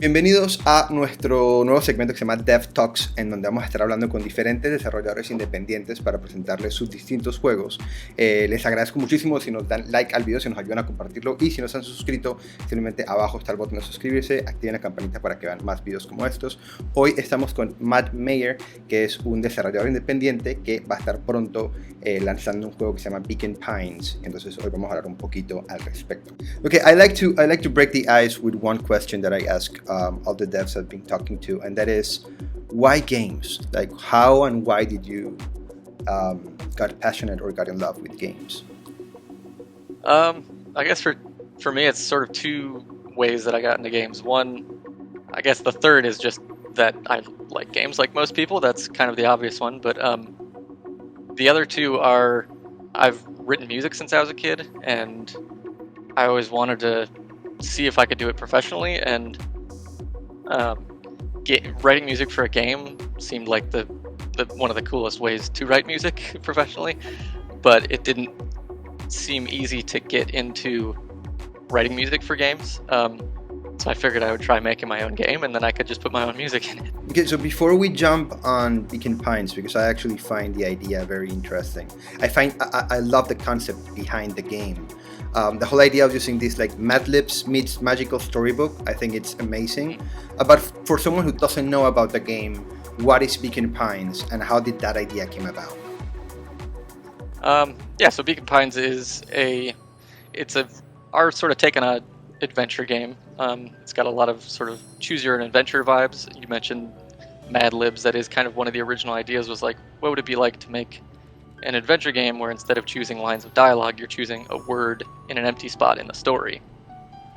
Bienvenidos a nuestro nuevo segmento que se llama Dev Talks, en donde vamos a estar hablando con diferentes desarrolladores independientes para presentarles sus distintos juegos. Les agradezco muchísimo si nos dan like al video, si nos ayudan a compartirlo, y si no se han suscrito, simplemente abajo está el botón de suscribirse, activen la campanita para que vean más videos como estos. Hoy estamos con Matt Meyer, que es un desarrollador independiente que va a estar pronto lanzando un juego que se llama PINES. Entonces hoy vamos a hablar un poquito al respecto. Okay, I like to break the ice with one question that I ask all the devs I've been talking to, and that is, why games? Like, how and why did you got passionate or got in love with games? I guess for me, it's sort of two ways that I got into games. One, I guess the third is just that I like games like most people. That's kind of the obvious one. But the other two are, I've written music since I was a kid, and I always wanted to see if I could do it professionally, and writing music for a game seemed like the one of the coolest ways to write music professionally, but it didn't seem easy to get into writing music for games. So I figured I would try making my own game, and then I could just put my own music in it. Okay, so before we jump on PINES, because I actually find the idea very interesting. I love the concept behind the game. The whole idea of using this like Mad Libs meets magical storybook, I think it's amazing. But for someone who doesn't know about the game, what is PINES and how did that idea came about? So PINES is our sort of take on a adventure game. It's got a lot of sort of choose your own adventure vibes. You mentioned Mad Libs. That is kind of one of the original ideas, was like, what would it be like to make an adventure game where instead of choosing lines of dialogue, you're choosing a word in an empty spot in the story.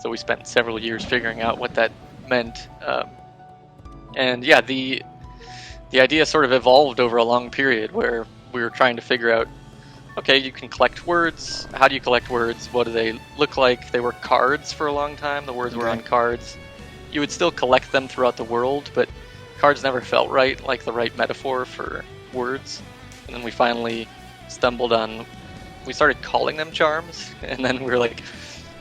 So we spent several years figuring out what that meant. The idea sort of evolved over a long period where we were trying to figure out, okay, you can collect words. How do you collect words? What do they look like? They were cards for a long time. The words were on cards. You would still collect them throughout the world, but cards never felt right, like the right metaphor for words. And then we finally stumbled on, we started calling them charms, and then we were like,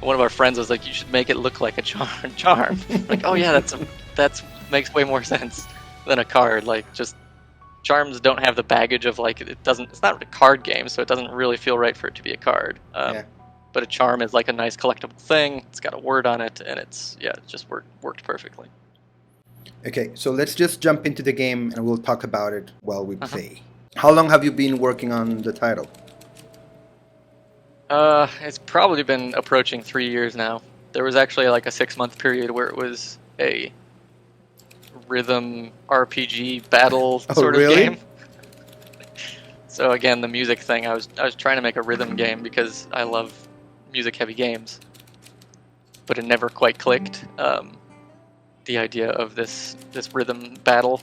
one of our friends was like, you should make it look like a charm. Like, oh yeah, that's makes way more sense than a card. Like, just charms don't have the baggage of like, it's not a card game, so it doesn't really feel right for it to be a card. But a charm is like a nice collectible thing. It's got a word on it, and it just worked perfectly. Okay, so let's just jump into the game and we'll talk about it while we play. How long have you been working on the title? It's probably been approaching 3 years now. There was actually like a 6-month period where it was a rhythm RPG battle sort of game. So again, the music thing, I was trying to make a rhythm game because I love music-heavy games, but it never quite clicked. The idea of this rhythm battle.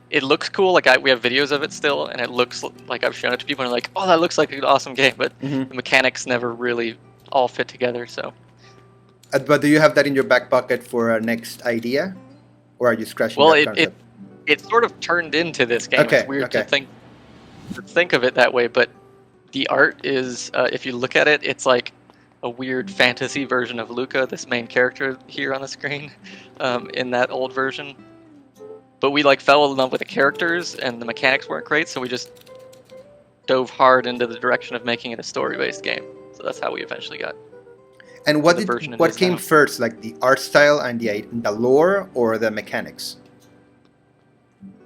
It looks cool, like we have videos of it still, and it looks like I've shown it to people and they're like, oh, that looks like an awesome game, but the mechanics never really all fit together, so. But do you have that in your back pocket for a next idea? Or are you scratching that concept? It sort of turned into this game. It's weird to think of it that way, but the art is, if you look at it, it's like a weird fantasy version of Luca, this main character here on the screen, in that old version. But we like fell in love with the characters, and the mechanics weren't great, so we just dove hard into the direction of making it a story-based game. So that's how we eventually got. And what came first, like the art style and the lore, or the mechanics?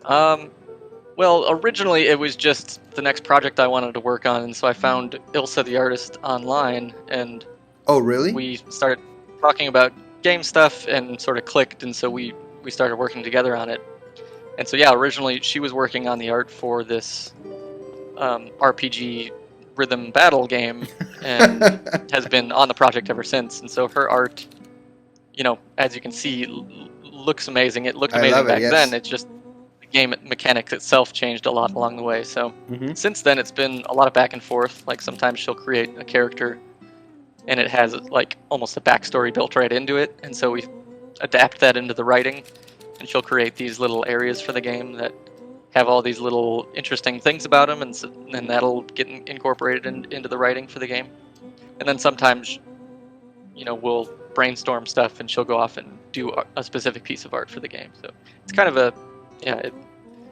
Well, originally it was just the next project I wanted to work on, and so I found Ilsa the artist online, and we started talking about game stuff and sort of clicked, and so we started working together on it. And so originally she was working on the art for this RPG rhythm battle game, and has been on the project ever since. And so her art, as you can see, looks amazing. It looked amazing back then. It's just the game mechanics itself changed a lot along the way. So since then, it's been a lot of back and forth. Like sometimes she'll create a character, and it has like almost a backstory built right into it. And so we adapt that into the writing, and she'll create these little areas for the game that have all these little interesting things about them, and that'll get incorporated into the writing for the game. And then sometimes, we'll brainstorm stuff, and she'll go off and do a specific piece of art for the game. So it's kind of a, yeah, it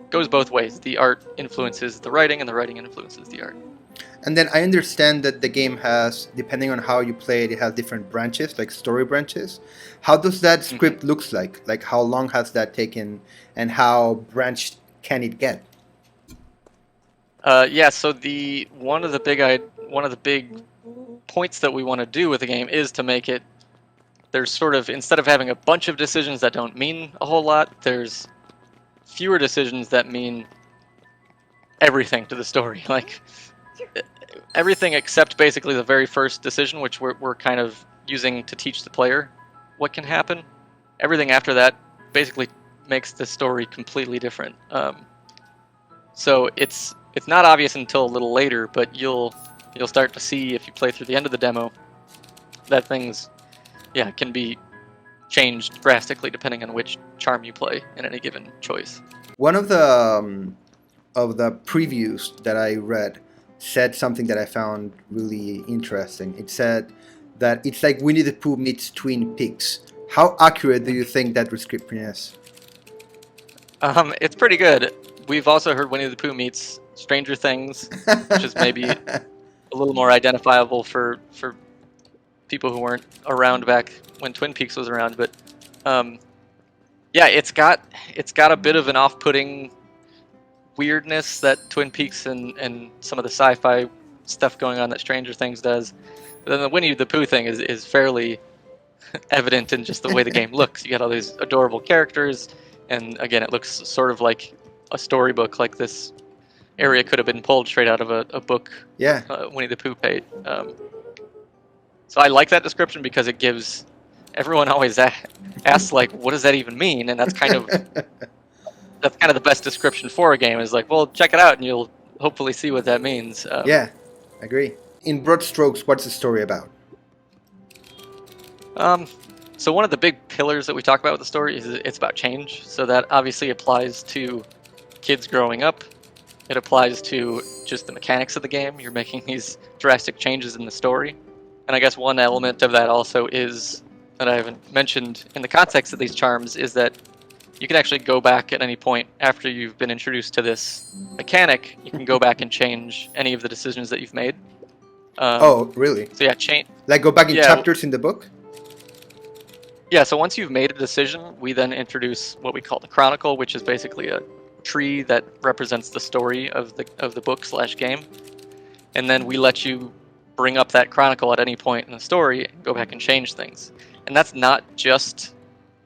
goes both ways. The art influences the writing, and the writing influences the art. And then I understand that the game has, depending on how you play it, it has different branches, like story branches. How does that script looks like? Like how long has that taken, and how branched can it get? Yeah, so one of the big points that we want to do with the game is to make it, there's sort of, instead of having a bunch of decisions that don't mean a whole lot, there's fewer decisions that mean everything to the story. Like everything except basically the very first decision, which we're kind of using to teach the player what can happen. Everything after that basically makes the story completely different. So it's not obvious until a little later, but you'll start to see if you play through the end of the demo that things, yeah, can be changed drastically depending on which charm you play in any given choice. One of the previews that I read said something that I found really interesting. It said that it's like Winnie the Pooh meets Twin Peaks. How accurate do you think that description is? It's pretty good. We've also heard Winnie the Pooh meets Stranger Things, which is maybe a little more identifiable for people who weren't around back when Twin Peaks was around. But yeah, it's got a bit of an off-putting weirdness that Twin Peaks and some of the sci-fi stuff going on that Stranger Things does. But then the Winnie the Pooh thing is fairly evident in just the way the game looks. You got all these adorable characters, and again, it looks sort of like a storybook. Like this area could have been pulled straight out of a book. Yeah. Winnie the Pooh page. So I like that description because it gives everyone always asks like, what does that even mean? And that's kind of the best description for a game. Is like, well, check it out, and you'll hopefully see what that means. Yeah, I agree. In broad strokes, what's the story about? So one of the big pillars that we talk about with the story is it's about change. So that obviously applies to kids growing up. It applies to just the mechanics of the game. You're making these drastic changes in the story. And I guess one element of that also is, that I haven't mentioned in the context of these charms, is that you can actually go back at any point after you've been introduced to this mechanic. You can go back and change any of the decisions that you've made. Oh, really? So yeah, change. Like go back in chapters in the book? Yeah, so once you've made a decision, we then introduce what we call the chronicle, which is basically a tree that represents the story of the book/game. And then we let you bring up that chronicle at any point in the story and go back and change things. And that's not just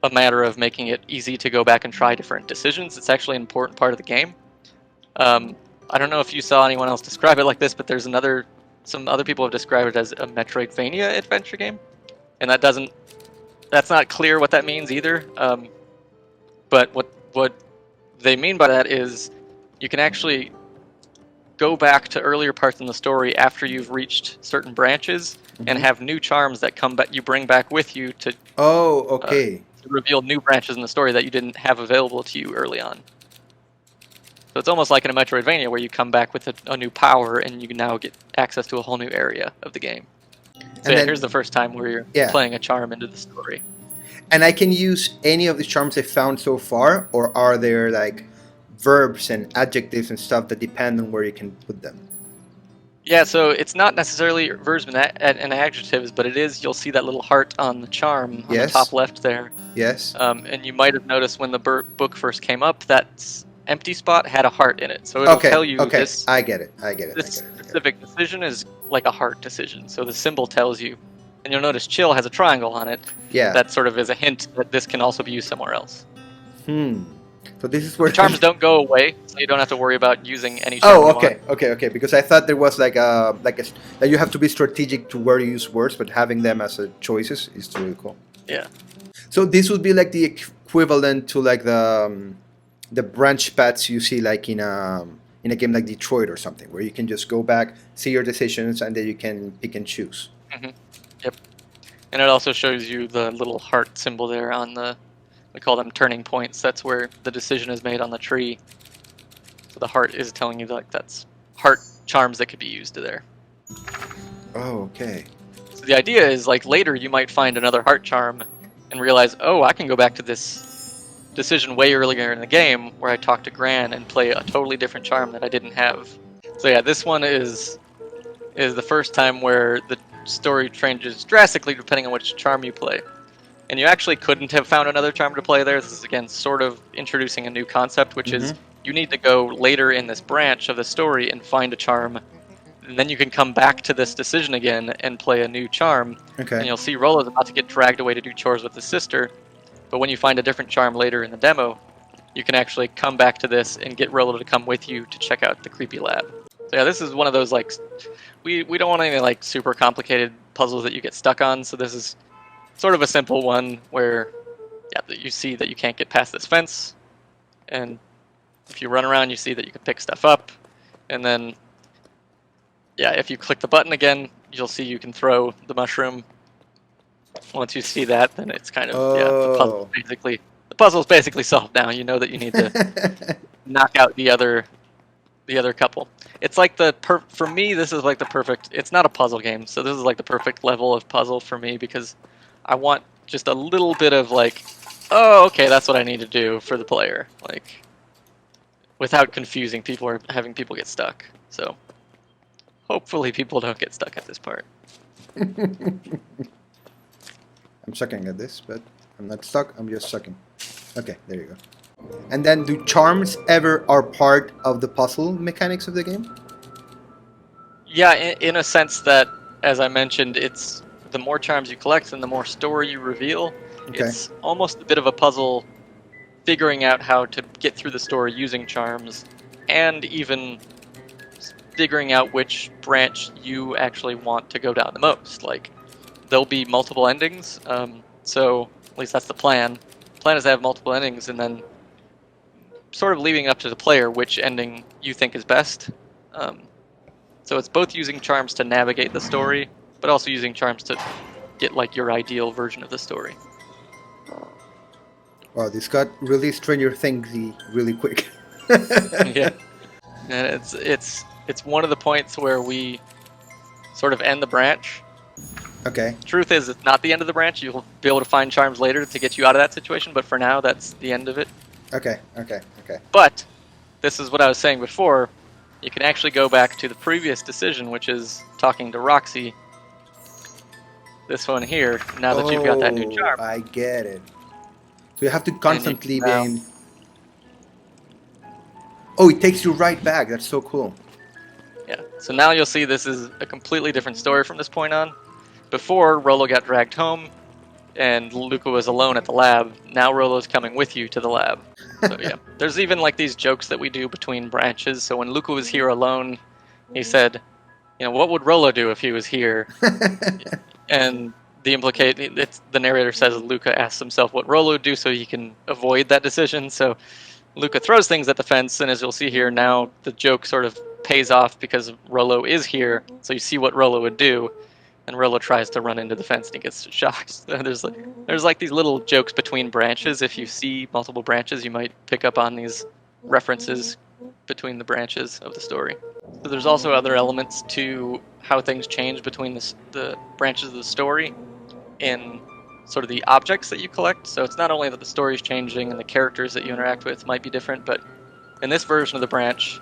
a matter of making it easy to go back and try different decisions. It's actually an important part of the game. I don't know if you saw anyone else describe it like this, but there's some other people have described it as a Metroidvania adventure game. And that's not clear what that means either. But what they mean by that is you can actually go back to earlier parts in the story after you've reached certain branches and have new charms that you bring back with you to to reveal new branches in the story that you didn't have available to you early on. So it's almost like in a Metroidvania where you come back with a new power and you can now get access to a whole new area of the game. So yeah, here's the first time where you're playing a charm into the story. And I can use any of the charms I found so far, or are there like verbs and adjectives and stuff that depend on where you can put them? Yeah, so it's not necessarily verbs and adjectives, but it is, you'll see that little heart on the charm on the top left there. Yes. And you might have noticed when the book first came up, that empty spot had a heart in it. So it'll tell you this. I get it. This specific decision is like a heart decision. So the symbol tells you, and you'll notice chill has a triangle on it. Yeah. That sort of is a hint that this can also be used somewhere else. So this is where the charms don't go away, so you don't have to worry about using any charm. Oh, okay. Because I thought there was that you have to be strategic to where you use words, but having them as choices is really cool. Yeah. So this would be like the equivalent to like the branch paths you see like in a game like Detroit or something, where you can just go back, see your decisions, and then you can pick and choose. Yep. And it also shows you the little heart symbol there on we call them turning points. That's where the decision is made on the tree. So the heart is telling you that's heart charms that could be used there. Oh, okay. So So the idea is, like, later you might find another heart charm and realize, oh, I can go back to this decision way earlier in the game where I talk to Gran and play a totally different charm that I didn't have. So yeah, this one is the first time where the story changes drastically depending on which charm you play. And you actually couldn't have found another charm to play there. This is, again, sort of introducing a new concept, which is you need to go later in this branch of the story and find a charm. And then you can come back to this decision again and play a new charm. Okay. And you'll see Rollo's about to get dragged away to do chores with his sister. But when you find a different charm later in the demo, you can actually come back to this and get Rollo to come with you to check out the creepy lab. So yeah, this is one of those, like, we don't want any, like, super complicated puzzles that you get stuck on. So this is sort of a simple one where, yeah, you see that you can't get past this fence. And if you run around, you see that you can pick stuff up. And then, yeah, if you click the button again, you'll see you can throw the mushroom. Once you see that, then it's kind of, the puzzle's basically solved now. You know that you need to knock out the other couple. It's like for me, this is like the perfect, it's not a puzzle game, so this is like the perfect level of puzzle for me because I want just a little bit of, like, oh, okay, that's what I need to do for the player, like, without confusing people or having people get stuck. So hopefully people don't get stuck at this part. I'm sucking at this, but I'm not stuck, I'm just sucking. Okay, there you go. And then, do charms ever are part of the puzzle mechanics of the game? Yeah, in a sense that, as I mentioned, it's the more charms you collect and the more story you reveal. Okay. It's almost a bit of a puzzle figuring out how to get through the story using charms, and even figuring out which branch you actually want to go down the most. Like, there'll be multiple endings, so at least that's the plan. The plan is to have multiple endings, and then sort of leaving up to the player which ending you think is best. So it's both using charms to navigate the story, but also using charms to get, like, your ideal version of the story. Wow, this got really Stranger Thingsy really quick. Yeah, and it's one of the points where we sort of end the branch. Okay. Truth is, it's not the end of the branch. You'll be able to find charms later to get you out of that situation, but for now, that's the end of it. Okay. But this is what I was saying before. You can actually go back to the previous decision, which is talking to Roxy. This one here, now that you've got that new charm. I get it. So you have to constantly be in... Oh, it takes you right back. That's so cool. Yeah, so now you'll see this is a completely different story from this point on. Before, Rollo got dragged home, and Luca was alone at the lab. Now Rollo's coming with you to the lab. So yeah, there's even, like, these jokes that we do between branches. So when Luca was here alone, he said, you know, what would Rollo do if he was here? And the narrator says Luca asks himself what Rollo would do so he can avoid that decision. So Luca throws things at the fence, and as you'll see here, now the joke sort of pays off because Rollo is here. So you see what Rollo would do. And Rollo tries to run into the fence and he gets shocked. So there's like these little jokes between branches. If you see multiple branches, you might pick up on these references between the branches of the story. So there's also other elements to how things change between the branches of the story in sort of the objects that you collect. So it's not only that the story is changing and the characters that you interact with might be different, but in this version of the branch,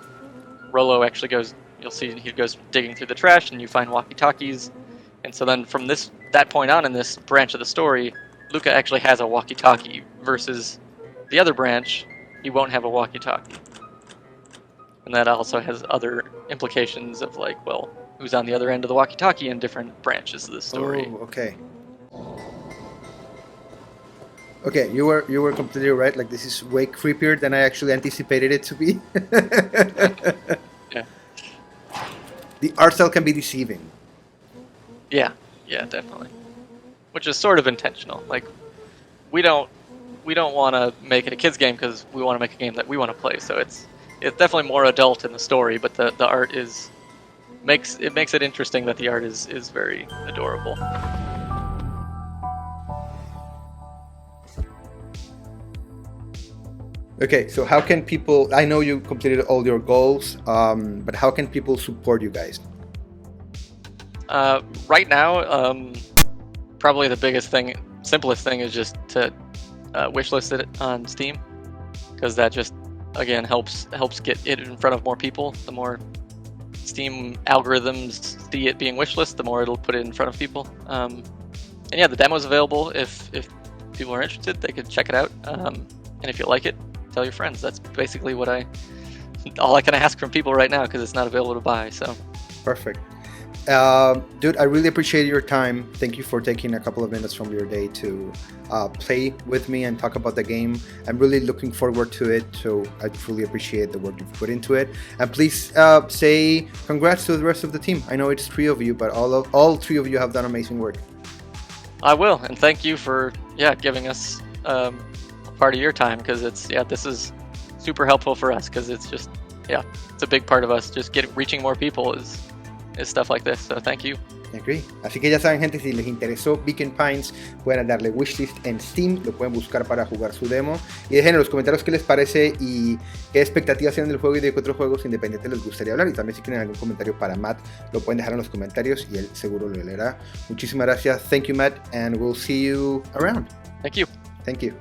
Rollo actually goes, you'll see he goes digging through the trash and you find walkie-talkies. And so then from that point on in this branch of the story, Luca actually has a walkie-talkie versus the other branch, he won't have a walkie-talkie. And that also has other implications of, like, well, who's on the other end of the walkie-talkie in different branches of the story. Oh, okay. Okay, you were completely right. Like, this is way creepier than I actually anticipated it to be. Yeah. The art style can be deceiving. Yeah, definitely. Which is sort of intentional. Like, we don't want to make it a kids game because we want to make a game that we want to play. So it's definitely more adult in the story, but the art makes it interesting that the art is very adorable. Okay, so how can people... I know you completed all your goals, but how can people support you guys? Right now, probably the simplest thing is just to wishlist it on Steam, because that just, again, helps get it in front of more people. The more Steam algorithms see it being wishlisted, the more it'll put it in front of people. And yeah, the demo's available. If people are interested, they could check it out. And if you like it, tell your friends. That's basically all I can ask from people right now, because it's not available to buy. So perfect. Dude, I really appreciate your time. Thank you for taking a couple of minutes from your day to play with me and talk about the game. I'm really looking forward to it, so I truly appreciate the work you've put into it. And please say congrats to the rest of the team. I know it's 3 of you, but all 3 of you have done amazing work. I will, and thank you for giving us part of your time, because this is super helpful for us, because it's just it's a big part of us just reaching more people is stuff like this, so thank you. Agree. Así que ya saben, gente, si les interesó Weekend Pines, pueden darle wishlist en Steam, lo pueden buscar para jugar su demo, y dejen en los comentarios qué les parece y qué expectativas tienen del juego y de qué otros juegos independientes les gustaría hablar, y también si tienen algún comentario para Matt, lo pueden dejar en los comentarios y él seguro lo leerá. Muchísimas gracias. Thank you, Matt, and we'll see you around. Thank you. Thank you.